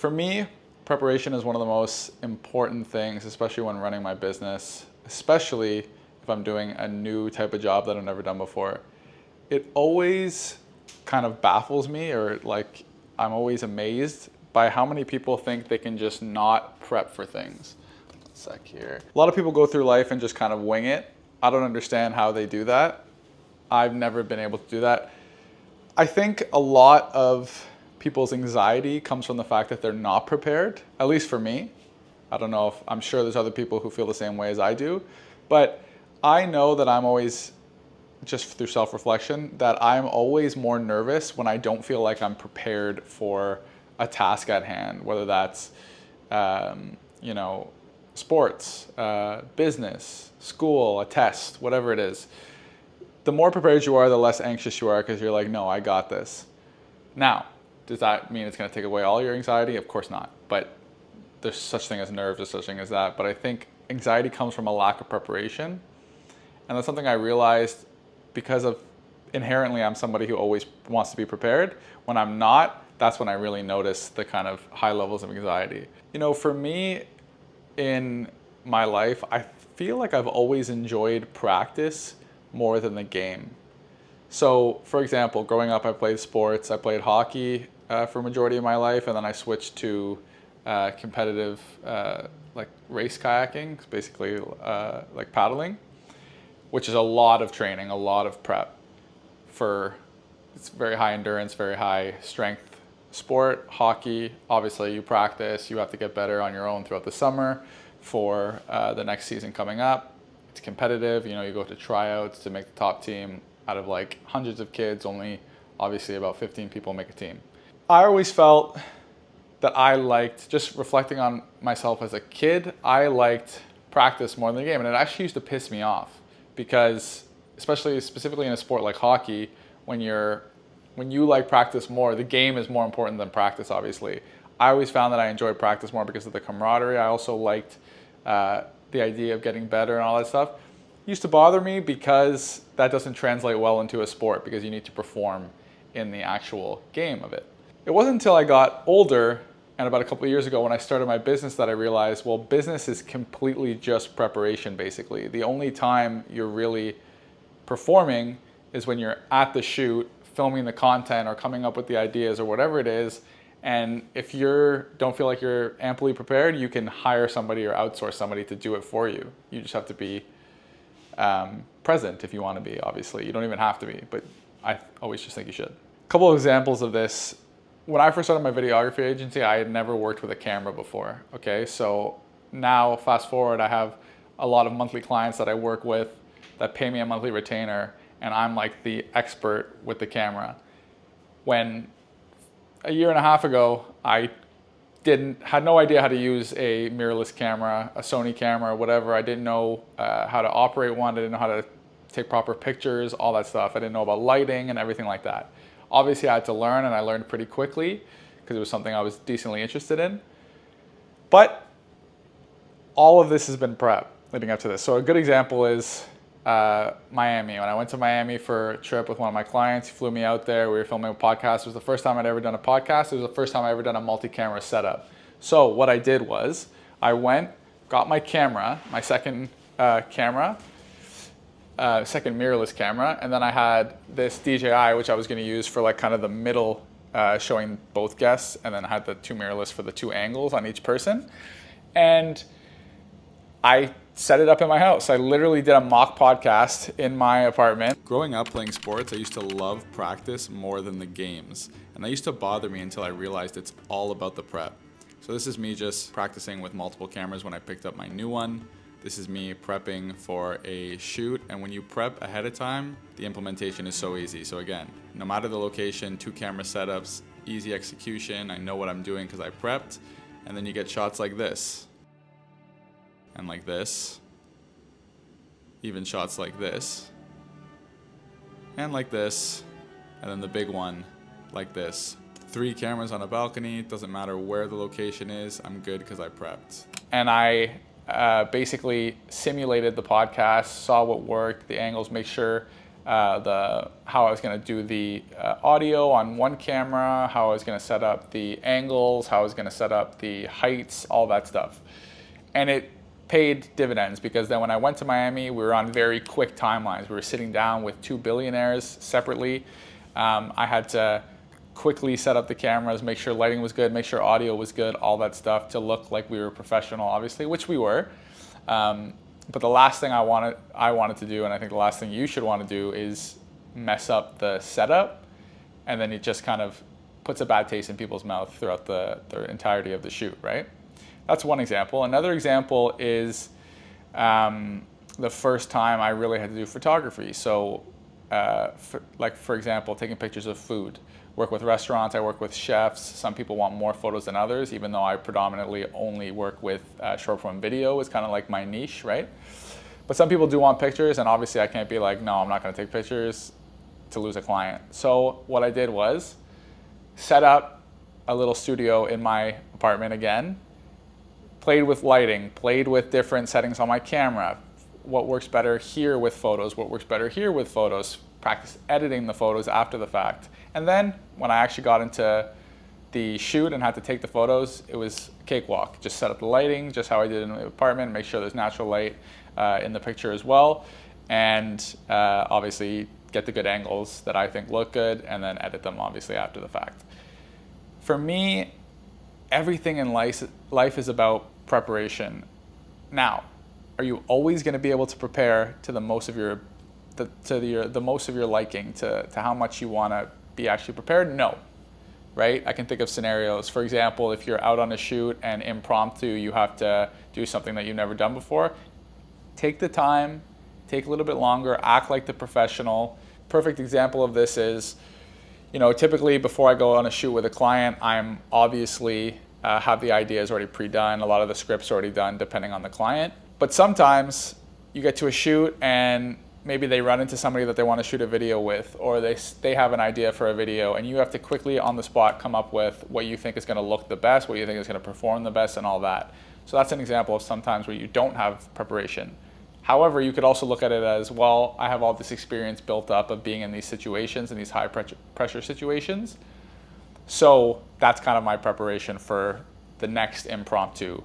For me, preparation is one of the most important things, especially when running my business, especially if I'm doing a new type of job that I've never done before. It always kind of baffles me, or like I'm always amazed by how many people think they can just not prep for things. One sec here. A lot of people go through life and just kind of wing it. I don't understand how they do that. I've never been able to do that. I think a lot of people's anxiety comes from the fact that they're not prepared, at least for me. I don't know if, I'm sure there's other people who feel the same way as I do, but I know that I'm always, just through self-reflection, that I'm always more nervous when I don't feel like I'm prepared for a task at hand, whether that's, sports, business, school, a test, whatever it is. The more prepared you are, the less anxious you are, because you're like, no, I got this. Now, does that mean it's going to take away all your anxiety? Of course not. But there's such thing as nerves, there's such thing as that. But I think anxiety comes from a lack of preparation. And that's something I realized because of inherently I'm somebody who always wants to be prepared. When I'm not, that's when I really notice the kind of high levels of anxiety. For me in my life, I feel like I've always enjoyed practice more than the game. So, for example, growing up, I played sports. I played hockey for a majority of my life, and then I switched to competitive like race kayaking, basically like paddling, which is a lot of training, a lot of prep it's very high endurance, very high strength sport. Hockey, obviously you practice, you have to get better on your own throughout the summer for the next season coming up. It's competitive, you go to tryouts to make the top team. Out of like hundreds of kids, only obviously about 15 people make a team. I always felt that I liked, just reflecting on myself as a kid, I liked practice more than the game. And it actually used to piss me off because, specifically in a sport like hockey, when you like practice more, the game is more important than practice, obviously. I always found that I enjoyed practice more because of the camaraderie. I also liked the idea of getting better and all that stuff. Used to bother me because that doesn't translate well into a sport because you need to perform in the actual game of it. It wasn't until I got older and about a couple of years ago when I started my business that I realized, well, business is completely just preparation, basically. The only time you're really performing is when you're at the shoot, filming the content or coming up with the ideas or whatever it is. And if you don't feel like you're amply prepared, you can hire somebody or outsource somebody to do it for you. You just have to be present if you want to be, obviously. You don't even have to be, but I always just think you should. A couple of examples of this. When I first started my videography agency, I had never worked with a camera before. Okay, so now fast forward, I have a lot of monthly clients that I work with that pay me a monthly retainer, and I'm like the expert with the camera. When a year and a half ago, I had no idea how to use a mirrorless camera, a Sony camera, whatever. I didn't know how to operate one. I didn't know how to take proper pictures, all that stuff. I didn't know about lighting and everything like that. Obviously, I had to learn, and I learned pretty quickly because it was something I was decently interested in. But all of this has been prep leading up to this. So a good example is Miami. When I went to Miami for a trip with one of my clients, he flew me out there. We were filming a podcast. It was the first time I'd ever done a podcast. It was the first time I ever done a multi-camera setup. So what I did was I went, got my camera, my second camera, second mirrorless camera, and then I had this DJI, which I was going to use for like kind of the middle, showing both guests, and then I had the two mirrorless for the two angles on each person. And I set it up in my house. I literally did a mock podcast in my apartment. Growing up playing sports, I used to love practice more than the games. And that used to bother me until I realized it's all about the prep. So this is me just practicing with multiple cameras when I picked up my new one. This is me prepping for a shoot. And when you prep ahead of time, the implementation is so easy. So again, no matter the location, 2 camera setups, easy execution. I know what I'm doing because I prepped. And then you get shots like this. And like this, even shots like this, and like this, and then the big one like this. 3 cameras on a balcony, doesn't matter where the location is, I'm good because I prepped. And I basically simulated the podcast, saw what worked, the angles, make sure how I was going to do the audio on one camera, how I was going to set up the angles, how I was going to set up the heights, all that stuff. And it paid dividends, because then when I went to Miami, we were on very quick timelines. We were sitting down with 2 billionaires separately. I had to quickly set up the cameras, make sure lighting was good, make sure audio was good, all that stuff to look like we were professional, obviously, which we were. But the last thing I wanted to do, and I think the last thing you should want to do, is mess up the setup, and then it just kind of puts a bad taste in people's mouth throughout the entirety of the shoot, right? That's one example. Another example is the first time I really had to do photography. So, for example, taking pictures of food. Work with restaurants, I work with chefs. Some people want more photos than others, even though I predominantly only work with short form video is kind of like my niche, right? But some people do want pictures, and obviously I can't be like, no, I'm not gonna take pictures to lose a client. So what I did was set up a little studio in my apartment again, played with lighting, played with different settings on my camera, what works better here with photos, what works better here with photos, practice editing the photos after the fact. And then when I actually got into the shoot and had to take the photos, it was cakewalk. Just set up the lighting, just how I did in the apartment, make sure there's natural light in the picture as well, and obviously get the good angles that I think look good, and then edit them obviously after the fact. For me, everything in life is about preparation. Now, are you always going to be able to prepare to the most of your liking, to how much you want to be actually prepared? No, right? I can think of scenarios. For example, if you're out on a shoot and impromptu, you have to do something that you've never done before, take the time, take a little bit longer, act like the professional. Perfect example of this is, typically before I go on a shoot with a client, I'm obviously have the ideas already pre-done, a lot of the scripts already done depending on the client. But sometimes you get to a shoot and maybe they run into somebody that they want to shoot a video with, or they have an idea for a video, and you have to quickly on the spot come up with what you think is going to look the best, what you think is going to perform the best, and all that. So that's an example of sometimes where you don't have preparation. However, you could also look at it as, well, I have all this experience built up of being in these situations, in these high pressure situations. So that's kind of my preparation for the next impromptu.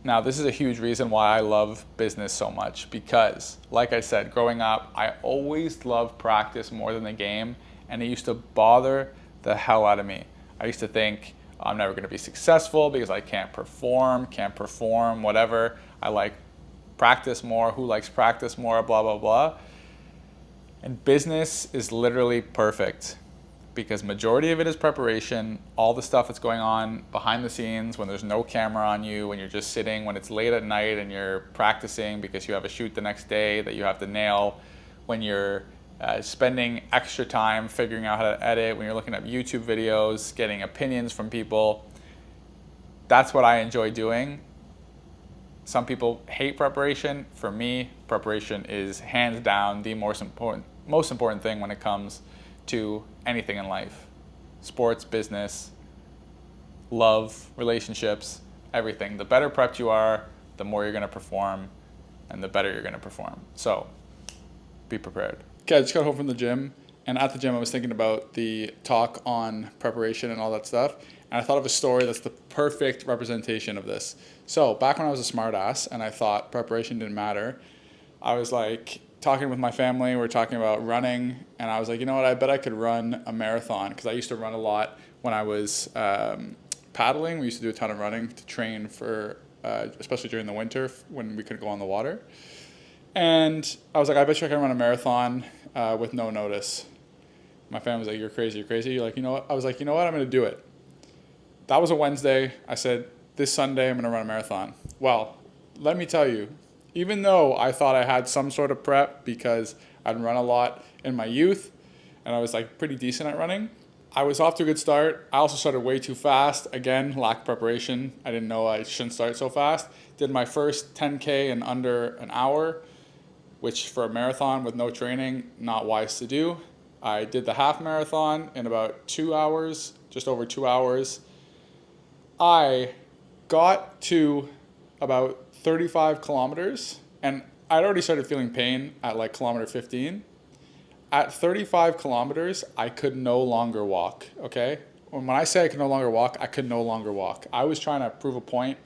Now, this is a huge reason why I love business so much, because, like I said, growing up, I always loved practice more than the game, and it used to bother the hell out of me. I used to think, I'm never going to be successful because I can't perform, whatever. I like practice more. Who likes practice more? Blah, blah, blah. And business is literally perfect, because majority of it is preparation, all the stuff that's going on behind the scenes when there's no camera on you, when you're just sitting, when it's late at night and you're practicing because you have a shoot the next day that you have to nail, when you're spending extra time figuring out how to edit, when you're looking at YouTube videos, getting opinions from people. That's what I enjoy doing. Some people hate preparation. For me, preparation is hands down the most important thing when it comes to anything in life. Sports, business, love, relationships, everything. The better prepped you are, the more you're going to perform, and the better you're going to perform. So be prepared. Okay, I just got home from the gym, and at the gym I was thinking about the talk on preparation and all that stuff, and I thought of a story that's the perfect representation of this. So back when I was a smart ass and I thought preparation didn't matter, I was like talking with my family, we were talking about running, and I was like, you know what, I bet I could run a marathon, because I used to run a lot when I was paddling. We used to do a ton of running to train for, especially during the winter when we couldn't go on the water. And I was like, I bet you I can run a marathon with no notice. My family was like, you're crazy. You're like, you know what? I was like, you know what, I'm going to do it. That was a Wednesday. I said, this Sunday I'm going to run a marathon. Well, let me tell you, even though I thought I had some sort of prep because I'd run a lot in my youth and I was like pretty decent at running, I was off to a good start. I also started way too fast. Again, lack of preparation. I didn't know I shouldn't start so fast. Did my first 10K in under an hour, which for a marathon with no training, not wise to do. I did the half marathon in about 2 hours, just over 2 hours. I got to about 35 kilometers, and I'd already started feeling pain at like kilometer 15. At 35 kilometers, I could no longer walk, okay? When I say I could no longer walk, I could no longer walk. I was trying to prove a point,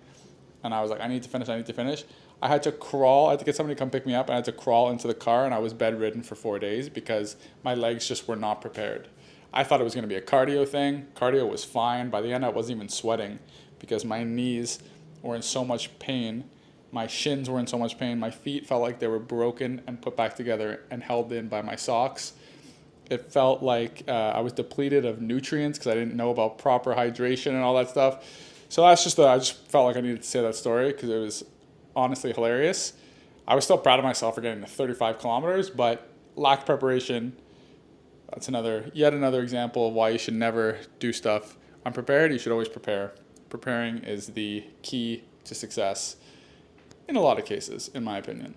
and I was like, I need to finish, I need to finish. I had to crawl, I had to get somebody to come pick me up, and I had to crawl into the car, and I was bedridden for 4 days because my legs just were not prepared. I thought it was going to be a cardio thing. Cardio was fine. By the end, I wasn't even sweating because my knees were in so much pain. My shins were in so much pain. My feet felt like they were broken and put back together and held in by my socks. It felt like I was depleted of nutrients because I didn't know about proper hydration and all that stuff. So I just felt like I needed to say that story because it was honestly hilarious. I was still proud of myself for getting to 35 kilometers, but lack of preparation, that's yet another example of why you should never do stuff unprepared. You should always prepare. Preparing is the key to success in a lot of cases, in my opinion.